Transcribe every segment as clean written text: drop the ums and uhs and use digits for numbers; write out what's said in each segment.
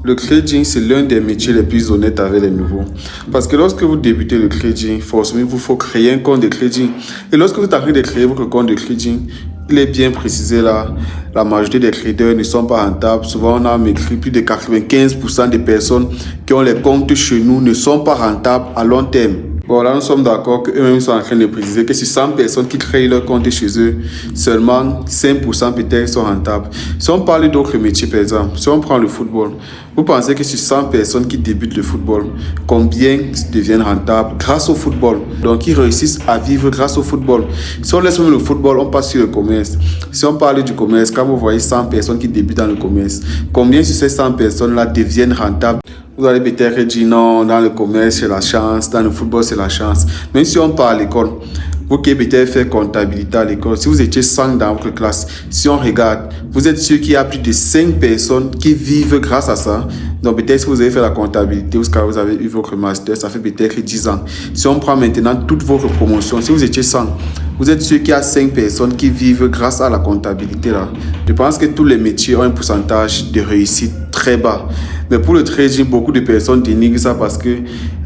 Le trading, c'est l'un des métiers les plus honnêtes avec les nouveaux. Parce que lorsque vous débutez le trading, forcément, il vous faut créer un compte de trading. Et lorsque vous êtes en train de créer votre compte de trading, il est bien précisé là, la majorité des traders ne sont pas rentables. Souvent, on a écrit plus de 95% des personnes qui ont les comptes chez nous ne sont pas rentables à long terme. Bon, là, nous sommes d'accord qu'eux-mêmes sont en train de préciser que sur 100 personnes qui créent leur compte chez eux, seulement 5% peut-être sont rentables. Si on parle d'autres métiers, par exemple, si on prend le football, vous pensez que sur 100 personnes qui débutent le football, combien deviennent rentables grâce au football? Donc, ils réussissent à vivre grâce au football. Si on laisse même le football, on passe sur le commerce. Si on parle du commerce, quand vous voyez 100 personnes qui débutent dans le commerce, combien sur ces 100 personnes-là deviennent rentables? Vous allez peut-être dire non, dans le commerce, c'est la chance, dans le football, c'est la chance. Même si on parle à l'école, vous qui avez peut-être fait comptabilité à l'école, si vous étiez 5 dans votre classe, si on regarde, vous êtes sûr qu'il y a plus de 5 personnes qui vivent grâce à ça. Donc peut-être si vous avez fait la comptabilité ou vous avez eu votre master, ça fait peut-être 10 ans. Si on prend maintenant toutes vos promotions, si vous étiez 100, vous êtes sûr qu'il y a 5 personnes qui vivent grâce à la comptabilité là. Je pense que tous les métiers ont un pourcentage de réussite très bas. Mais pour le trading, beaucoup de personnes dénigrent ça parce que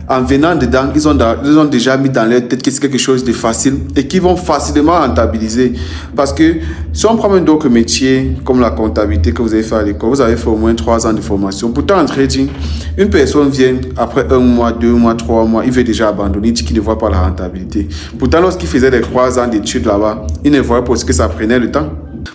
en venant dedans, ils ont déjà mis dans leur tête que c'est quelque chose de facile et qu'ils vont facilement rentabiliser. Parce que si on prend même d'autres métiers comme la comptabilité que vous avez fait à l'école, vous avez fait au moins 3 ans de formation. Pourtant, en trading, une personne vient après 1 mois, 2 mois, 3 mois, il veut déjà abandonner, il dit qu'il ne voit pas la rentabilité. Pourtant, lorsqu'il faisait les 3 ans d'études là-bas, il ne voyait pas ce que ça prenait le temps.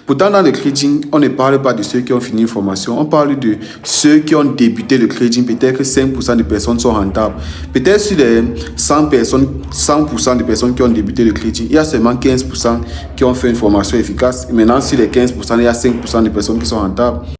Pourtant, dans le trading, on ne parle pas de ceux qui ont fini une formation, on parle de ceux qui ont débuté le trading. Peut-être que 5% des personnes sont rentables. Peut-être sur les 100 personnes, 100% des personnes qui ont débuté le trading, il y a seulement 15% qui ont fait une formation efficace. Et maintenant, sur les 15%, il y a 5% des personnes qui sont rentables.